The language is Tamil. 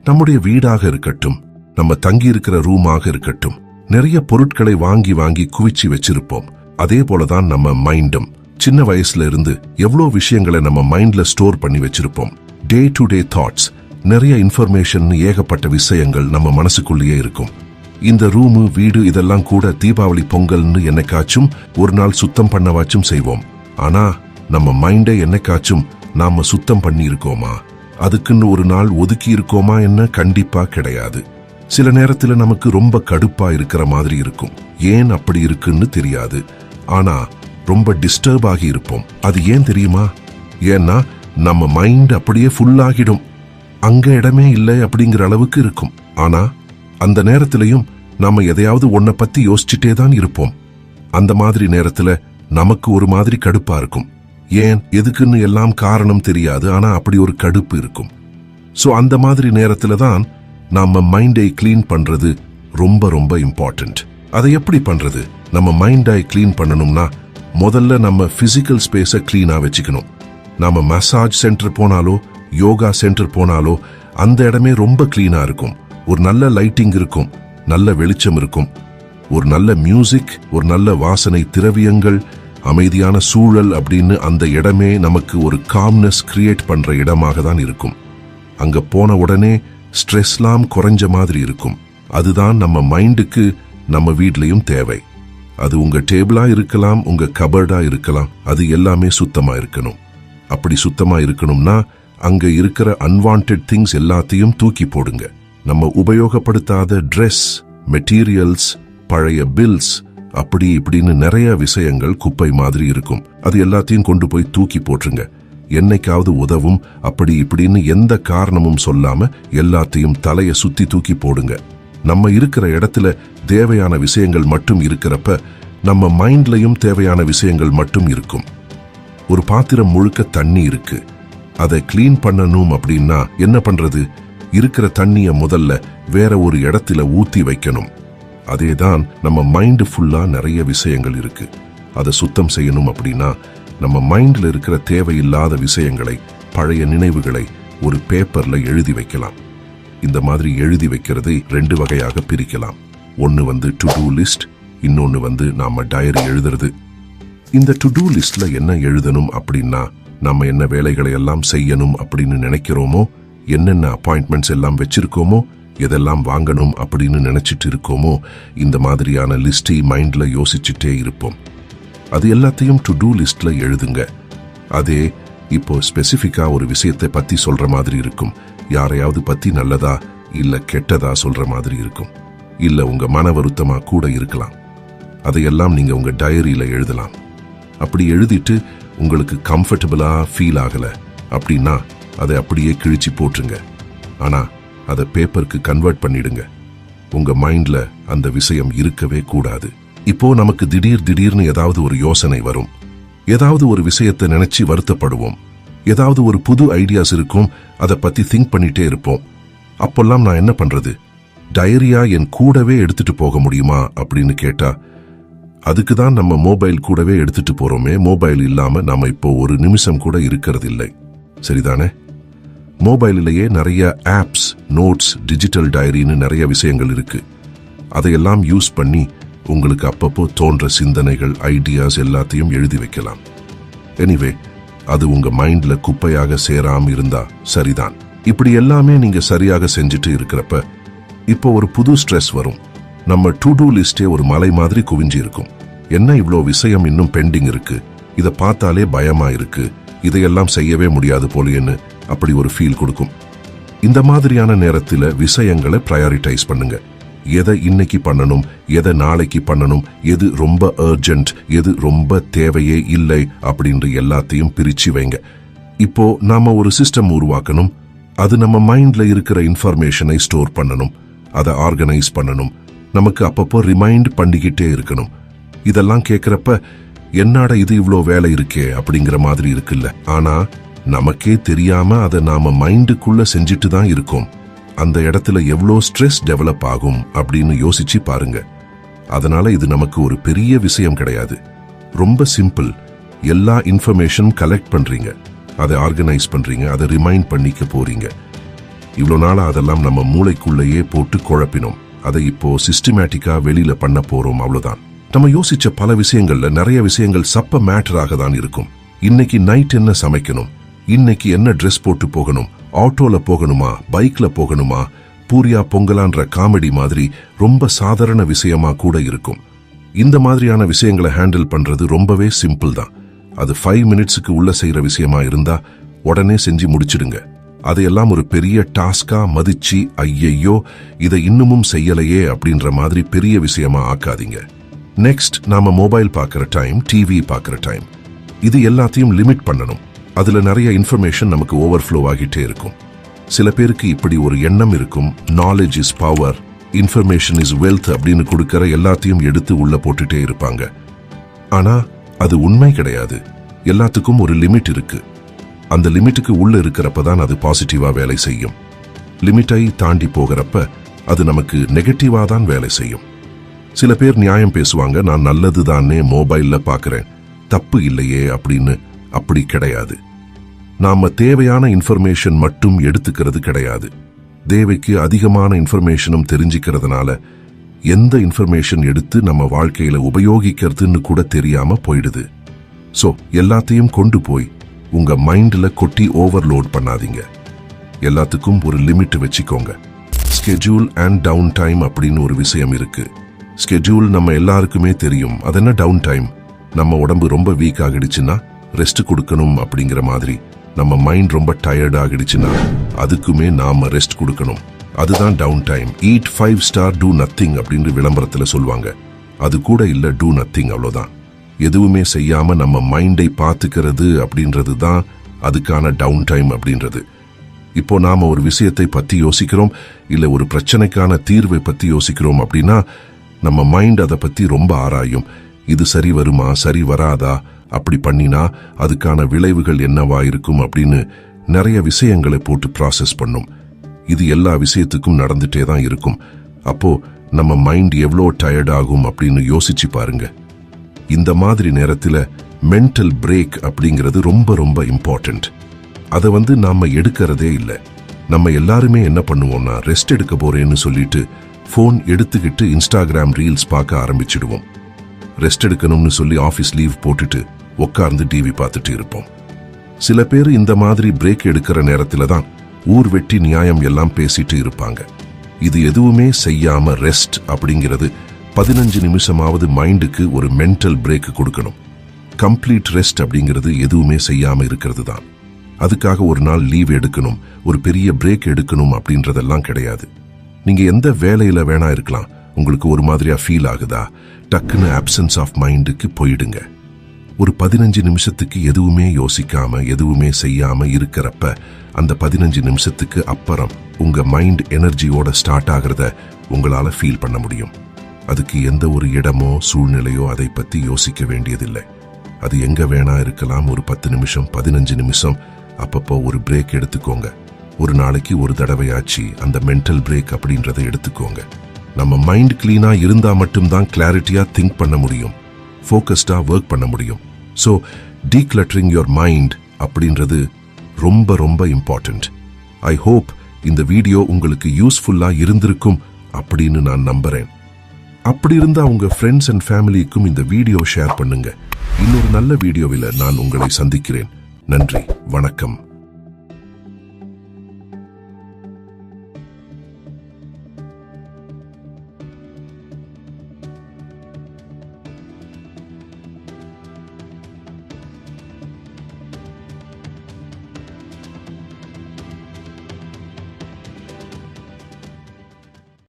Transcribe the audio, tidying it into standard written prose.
நம்முடைய வீடாக இருக்கட்டும், நம்ம தங்கி இருக்கிற ரூமாக இருக்கட்டும், நிறைய பொருட்களை வாங்கி வாங்கி குவிச்சு வச்சிருப்போம். அதே போலதான் நம்ம மைண்டும். சின்ன வயசுல இருந்து எவ்வளோ விஷயங்களை நம்ம மைண்ட்ல ஸ்டோர் பண்ணி வச்சிருப்போம். டே டு டே தாட்ஸ், நிறைய இன்ஃபர்மேஷன், ஏகப்பட்ட விஷயங்கள் நம்ம மனசுக்குள்ளேயே இருக்கும். இந்த ரூமு, வீடு இதெல்லாம் கூட தீபாவளி பொங்கல்னு என்னைக்காச்சும் ஒரு நாள் சுத்தம் பண்ணவாச்சும் செய்வோம். ஆனா நம்ம மைண்டை என்னைக்காச்சும் நாம சுத்தம் பண்ணி இருக்கோமா? அதுக்குன்னு ஒரு நாள் ஒதுக்கி இருக்கோமா? என்ன, கண்டிப்பா கிடையாது. சில நேரத்துல நமக்கு ரொம்ப கடுப்பா இருக்கிற மாதிரி இருக்கும். ஏன் அப்படி இருக்குன்னு தெரியாது. ஆனா ரொம்ப டிஸ்டர்ப் ஆகி இருப்போம். அது ஏன் தெரியுமா? ஏன்னா நம்ம மைண்ட் அப்படியே ஃபுல் ஆகிடும். அங்க இடமே இல்லை அப்படிங்கிற அளவுக்கு இருக்கும். ஆனா அந்த நேரத்திலையும் நாம எதையாவது ஒன்ன பத்தி யோசிச்சுட்டே தான் இருப்போம். அந்த மாதிரி நேரத்துல நமக்கு ஒரு மாதிரி கடுப்பா இருக்கும். ஏன், எதுக்குன்னு எல்லாம் காரணம் தெரியாது. ஆனா அப்படி ஒரு கடுப்பு இருக்கும். சோ அந்த மாதிரி நேரத்துல தான் நாம மைண்டை கிளீன் பண்றது ரொம்ப ரொம்ப இம்பார்ட்டன்ட். அதை எப்படி பண்றது? நம்ம மைண்டை கிளீன் பண்ணணும்னா முதல்ல நம்ம பிசிக்கல் ஸ்பேஸை கிளீனா வச்சுக்கணும். நாம மசாஜ் சென்டர் போனாலோ யோகா சென்டர் போனாலோ அந்த இடமே ரொம்ப கிளீனா இருக்கும். ஒரு நல்ல லைட்டிங் இருக்கும், நல்ல வெளிச்சம் இருக்கும், ஒரு நல்ல மியூசிக், ஒரு நல்ல வாசனை திரவியங்கள், அமைதியான சூழல் அப்படின்னு அந்த இடமே நமக்கு ஒரு காம்னஸ் கிரியேட் பண்ற இடமாக தான் இருக்கும். அங்க போன உடனே ஸ்ட்ரெஸ்லாம் குறைஞ்ச மாதிரி இருக்கும். அதுதான் நம்ம மைண்டுக்கு நம்ம வீட்லயும் தேவை. அது உங்க டேபிளா இருக்கலாம், உங்க கபர்டா இருக்கலாம், அது எல்லாமே சுத்தமா இருக்கணும். அப்படி சுத்தமா இருக்கணும்னா அங்க இருக்கிற அன்வான்டட் திங்ஸ் எல்லாத்தையும் தூக்கி போடுங்க. நம்ம உபயோகப்படுத்தாத ட்ரெஸ், மெட்டீரியல்ஸ், பழைய பில்ஸ், அப்படி இப்படின்னு நிறைய விஷயங்கள் குப்பை மாதிரி இருக்கும். அது எல்லாத்தையும் கொண்டு போய் தூக்கி போட்டுருங்க. என்னைக்காவது உதவும் அப்படி இப்படின்னு எந்த காரணமும் சொல்லாம எல்லாத்தையும் தலைய சுத்தி தூக்கி போடுங்க. நம்ம இருக்கிற இடத்துல தேவையான விஷயங்கள் மட்டும் இருக்கிறப்ப நம்ம மைண்ட்லயும் தேவையான விஷயங்கள் மட்டும் இருக்கும். ஒரு பாத்திரம் முழுக்க தண்ணி இருக்கு, அதை கிளீன் பண்ணணும் அப்படின்னா என்ன பண்றது? இருக்கிற தண்ணிய முதல்ல வேற ஒரு இடத்துல ஊத்தி வைக்கணும். அதேதான் நம்ம மைண்ட் ஃபுல்லா நிறைய விஷயங்கள் இருக்கு. அதை சுத்தம் செய்யணும் அப்படின்னா நம்ம மைண்ட்ல இருக்கிற தேவையில்லாத விஷயங்களை, பழைய நினைவுகளை ஒரு பேப்பர்ல எழுதி வைக்கலாம். இந்த மாதிரி எழுதி வைக்கிறதை 2 வகையாக பிரிக்கலாம். ஒன்னு டு டூ லிஸ்ட், இன்னொன்னு நாம டயரி எழுதுறது. இந்த டு டூ லிஸ்ட்ல என்ன எழுதணும் அப்படின்னா நம்ம என்ன வேலைகளை எல்லாம் செய்யணும் அப்படின்னு நினைக்கிறோமோ, என்னென்ன அப்பாயின்ட்மெண்ட்ஸ் எல்லாம் வச்சிருக்கோமோ, எதெல்லாம் வாங்கணும் அப்படின்னு நினைச்சிட்டு இருக்கோமோ, இந்த மாதிரியான லிஸ்டை மைண்ட்ல யோசிச்சுட்டே இருப்போம். அது எல்லாத்தையும் டு டூ லிஸ்ட்ல எழுதுங்க. அதே இப்போ ஸ்பெசிஃபிக்கா ஒரு விஷயத்தை பத்தி சொல்ற மாதிரி இருக்கும். யாரையாவது பத்தி நல்லதா இல்ல கெட்டதா சொல்ற மாதிரி இருக்கும். இல்ல உங்க மன வருத்தமா கூட இருக்கலாம். அதையெல்லாம் நீங்க உங்க டயரியில எழுதலாம். அப்படி எழுதிட்டு உங்களுக்கு கம்ஃபர்டபுளா ஃபீல் ஆகல அப்படின்னா அதை அப்படியே கிழிச்சு போட்டுருங்க. ஆனா அதை பேப்பருக்கு கன்வெர்ட் பண்ணிடுங்க. உங்க மைண்ட்ல அந்த விஷயம் இருக்கவே கூடாது. இப்போ நமக்கு திடீர்னு ஏதாவது ஒரு யோசனை வரும். ஏதாவது ஒரு விஷயத்தை நினைச்சு வருத்தப்படுவோம். ஏதாவது ஒரு புது ஐடியாஸ் இருக்கும், அதை பத்தி திங்க் பண்ணிட்டே இருப்போம். அப்பெல்லாம் நான் என்ன பண்றது? டயரியா என் கூடவே எடுத்துட்டு போக முடியுமா அப்படின்னு கேட்டா, அதுக்கு தான் நம்ம மொபைல் கூடவே எடுத்துட்டு போறோமே. மொபைல் இல்லாம நாம இப்போ ஒரு நிமிஷம் கூட இருக்கிறது இல்லை, சரிதானே? மொபைலிலேயே நிறைய ஆப்ஸ், நோட்ஸ், டிஜிட்டல் டைரின்னு நிறைய விஷயங்கள் இருக்கு. அதையெல்லாம் யூஸ் பண்ணி உங்களுக்கு அப்பப்போ தோன்ற சிந்தனைகள், ஐடியாஸ் எல்லாத்தையும் எழுதி வைக்கலாம். எனிவே, அது உங்க மைண்ட்ல குப்பையாக சேராம இருந்தா சரிதான். இப்படி எல்லாமே நீங்க சரியாக செஞ்சுட்டு இருக்கிறப்ப இப்போ ஒரு புது ஸ்ட்ரெஸ் வரும். நம்ம டு டூ லிஸ்டே ஒரு மலை மாதிரி குவிஞ்சு இருக்கும். என்ன இவ்வளோ விஷயம் இன்னும் பெண்டிங் இருக்கு, இதை பார்த்தாலே பயமா இருக்கு, இதையெல்லாம் செய்யவே முடியாது போலேன்னு அப்படி ஒரு ஃபீல் கொடுக்கும். இந்த மாதிரியான நேரத்தில் விஷயங்களை ப்ரையாரிட்டைஸ் பண்ணுங்க. எதை இன்னைக்கு பண்ணணும், எதை நாளைக்கு பண்ணணும், எது ரொம்ப அர்ஜென்ட், எது ரொம்ப தேவையே இல்லை அப்படின்ற எல்லாத்தையும் பிரிச்சு வைங்க. இப்போ நாம ஒரு சிஸ்டம் உருவாக்கணும். அது நம்ம மைண்ட்ல இருக்கிற இன்ஃபர்மேஷனை ஸ்டோர் பண்ணணும், அதை ஆர்கனைஸ் பண்ணணும், நமக்கு அப்பப்போ ரிமைண்ட் பண்ணிக்கிட்டே இருக்கணும். இதெல்லாம் கேட்கிறப்ப என்னடா இது இவ்வளோ வேலை இருக்கே அப்படிங்கிற மாதிரி இருக்குல்ல. ஆனா நமக்கே தெரியாம அதை நாம மைண்டுக்குள்ள செஞ்சுட்டு தான் இருக்கோம். அந்த இடத்துல எவ்வளோ ஸ்ட்ரெஸ் டெவலப் ஆகும் அப்படின்னு யோசிச்சு பாருங்க. அதனால இது நமக்கு ஒரு பெரிய விஷயம் கிடையாது. ரொம்ப சிம்பிள். எல்லா இன்ஃபர்மேஷன் கலெக்ட் பண்றீங்க, அதை ஆர்கனைஸ் பண்றீங்க, அதை ரிமைண்ட் பண்ணிக்க போறீங்க. இவ்வளோ நாளா அதெல்லாம் நம்ம மூளைக்குள்ளேயே போட்டு குழப்பினோம். அதை இப்போ சிஸ்டமேட்டிக்கா வெளியில பண்ண போறோம், அவ்வளவுதான். நம்ம யோசிச்ச பல விஷயங்கள்ல நிறைய விஷயங்கள் சப்ப மேட்டராக தான் இருக்கும். இன்னைக்கு நைட் என்ன சமைக்கணும், இன்னைக்கு என்ன ட்ரெஸ் போட்டு போகணும், ஆட்டோல போகணுமா, பைக்ல போகணுமா, பூரியா பொங்கலான்ற காமெடி மாதிரி ரொம்ப சாதாரண விஷயமா கூட இருக்கும். இந்த மாதிரியான விஷயங்களை ஹேண்டில் பண்றது ரொம்பவே சிம்பிள் தான். அது 5 மினிட்ஸுக்கு உள்ள செய்யற விஷயமா இருந்தா உடனே செஞ்சு முடிச்சிடுங்க. அதையெல்லாம் ஒரு பெரிய டாஸ்கா மதிச்சு ஐயையோ இதை இன்னமும் செய்யலையே அப்படின்ற மாதிரி பெரிய விஷயமா ஆக்காதீங்க. நெக்ஸ்ட், நாம மொபைல் பார்க்குற டைம், டிவி பார்க்குற டைம், இது எல்லாத்தையும் லிமிட் பண்ணணும். அதுல நிறைய இன்ஃபர்மேஷன் நமக்கு ஓவர்ஃப்ளோ ஆகிட்டே இருக்கும். சில பேருக்கு இப்படி ஒரு எண்ணம் இருக்கும், knowledge is power, information is wealth அப்படின்னு கொடுக்கற எல்லாத்தையும் எடுத்து உள்ள போட்டுட்டே இருப்பாங்க. ஆனா அது உண்மை கிடையாது. எல்லாத்துக்கும் ஒரு லிமிட் இருக்கு. அந்த லிமிட்டுக்கு உள்ள இருக்கிறப்ப தான் அது பாசிட்டிவா வேலை செய்யும். லிமிட்டை தாண்டி போகிறப்ப அது நமக்கு நெகட்டிவா தான் வேலை செய்யும். சில பேர் நியாயம் பேசுவாங்க, நான் நல்லது தானே மொபைல்ல பார்க்கிறேன், தப்பு இல்லையே அப்படின்னு. அப்படி கிடையாது. நாம தேவையான இன்ஃபர்மேஷன் மட்டும் எடுத்துக்கிறது கிடையாது. தேவைக்கு அதிகமான இன்ஃபர்மேஷனும் தெரிஞ்சுக்கிறதுனால எந்த இன்ஃபர்மேஷன் எடுத்து நம்ம வாழ்க்கையில உபயோகிக்கிறதுன்னு கூட தெரியாம போயிடுது. சோ எல்லாத்தையும் கொண்டு போய் உங்க மைண்ட்ல கொட்டி ஓவர்லோட் பண்ணாதீங்க. எல்லாத்துக்கும் ஒரு லிமிட் வச்சுக்கோங்க. ஸ்கெட்யூல் அண்ட் டவுன் டைம் அப்படின்னு ஒரு விஷயம் இருக்கு. ஸ்கெட்யூல் நம்ம எல்லாருக்குமே தெரியும். அது என்ன டவுன் டைம்? நம்ம உடம்பு ரொம்ப வீக் ஆகிடுச்சுன்னா ரெஸ்ட் கொடுக்கணும் அப்படிங்கிற மாதிரி. நம்ம மைண்ட் ரொம்ப டயர்ட் ஆகிடுச்சுன்னா அதுக்குமே நாம ரெஸ்ட் கொடுக்கணும். அதுதான் downtime. Eat 5 star do nothing அப்படின்னு விளம்பரத்துல சொல்லுவாங்க. அது கூட இல்ல, டூ நத்திங், அவ்வளவுதான். எதுவுமே செய்யாம நம்ம மைண்டை பார்த்துக்கிறது அப்படின்றது தான் அதுக்கான டவுன் டைம் அப்படின்றது. இப்போ நாம ஒரு விஷயத்தை பத்தி யோசிக்கிறோம், இல்ல ஒரு பிரச்சனைக்கான தீர்வை பத்தி யோசிக்கிறோம் அப்படின்னா நம்ம மைண்ட் அதை பத்தி ரொம்ப ஆராயும். இது சரி வருமா, சரி வராதா, அப்படி பண்ணினா அதுக்கான விளைவுகள் என்னவா இருக்கும் அப்படின்னு நிறைய விஷயங்களை போட்டு ப்ராசஸ் பண்ணும். இது எல்லா விஷயத்துக்கும் நடந்துட்டே தான் இருக்கும். அப்போ நம்ம மைண்ட் எவ்வளோ டயர்ட் ஆகும் அப்படின்னு யோசிச்சு பாருங்க. இந்த மாதிரி நேரத்துல மென்டல் பிரேக் அப்படிங்கிறது ரொம்ப ரொம்ப இம்பார்ட்டன்ட். அதை நாம எடுக்கிறதே இல்லை. நம்ம எல்லாருமே என்ன பண்ணுவோம்னா, ரெஸ்ட் எடுக்க போறேன்னு சொல்லிட்டு போன் எடுத்துக்கிட்டு இன்ஸ்டாகிராம் ரீல்ஸ் பார்க்க ஆரம்பிச்சிடுவோம். ரெஸ்ட் எடுக்கணும்னு சொல்லி ஆபீஸ் லீவ் போட்டுட்டு உட்கார்ந்து டிவி பார்த்துட்டு இருப்போம். சில பேர் இந்த மாதிரி பிரேக் எடுக்கிற நேரத்துல தான் ஊர் வெட்டி நியாயம் எல்லாம் பேசிட்டு இருப்பாங்க. இது எதுவுமே செய்யாம ரெஸ்ட் அப்படிங்கிறது 15 நிமிஷமாவது மைண்டுக்கு ஒரு மென்டல் பிரேக் கொடுக்கணும். கம்ப்ளீட் ரெஸ்ட் அப்படிங்கிறது எதுவுமே செய்யாம இருக்கிறது தான். அதுக்காக ஒரு நாள் லீவ் எடுக்கணும், ஒரு பெரிய பிரேக் எடுக்கணும் அப்படின்றதெல்லாம் கிடையாது. நீங்க எந்த வேலையில வேணா இருக்கலாம். உங்களுக்கு ஒரு மாதிரியா ஃபீல் ஆகுதா, டக்குன்னு ஆப்சன்ஸ் ஆஃப் மைண்டுக்கு போயிடுங்க. ஒரு 15 நிமிஷத்துக்கு எதுவுமே யோசிக்காம எதுவுமே செய்யாம இருக்கிறப்ப அந்த 15 நிமிஷத்துக்கு அப்புறம் உங்க மைண்ட் எனர்ஜியோட ஸ்டார்ட் ஆகிறத உங்களால ஃபீல் பண்ண முடியும். அதுக்கு எந்த ஒரு இடமோ சூழ்நிலையோ அதை பத்தி யோசிக்க வேண்டியதில்லை. அது எங்க வேணா இருக்கலாம். ஒரு 10 நிமிஷம் 15 நிமிஷம் அப்பப்போ ஒரு பிரேக் எடுத்துக்கோங்க. ஒரு நாளைக்கு ஒரு தடவையாச்சு அந்த மென்டல் பிரேக் அப்படின்றத எடுத்துக்கோங்க. நம்ம மைண்ட் கிளீனா இருந்தா மட்டும்தான் கிளாரிட்டியா திங்க் பண்ண முடியும், ஃபோக்கஸ்டா ஒர்க் பண்ண முடியும். ஸோ டீக்ளட்டரிங் யுவர் மைண்ட் அப்படின்றது ரொம்ப ரொம்ப இம்பார்ட்டன்ட். ஐ ஹோப் இந்த வீடியோ உங்களுக்கு யூஸ்ஃபுல்லா இருந்திருக்கும் அப்படின்னு நான் நம்புறேன். அப்படி இருந்தா உங்க ஃப்ரெண்ட்ஸ் அண்ட் ஃபேமிலிக்கும் இந்த வீடியோ ஷேர் பண்ணுங்க. இன்னொரு நல்ல வீடியோவில் நான் உங்களை சந்திக்கிறேன். நன்றி, வணக்கம்.